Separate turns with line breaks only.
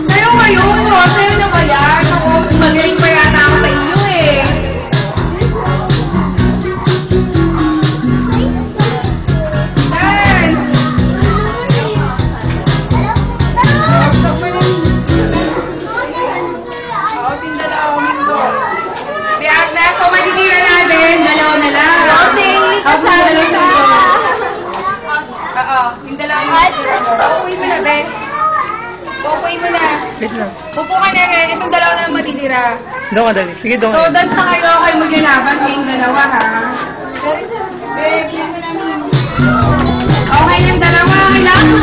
Sa'yo ngayon po. Sa'yo na ba yan? Ako, mas magaling pa yata ako sa inyo eh. Dance! Oo, tindala ako nito. Si Agnes, so matitira natin. Dalawa na lang. Tapos yung dalawa sa ito. Oo, yung dalawa mo. Pupuin mo na, Ben. Pupuin mo na. Pupo ka na rin. Itong dalawa na lang matitira.
Doon ka dali. Sige, doon
So,
ka.
dance na kayo. Kayo maglalaban kayong dalawa, ha? Ben, play mo namin. Okay ng dalawa. Kailangan mo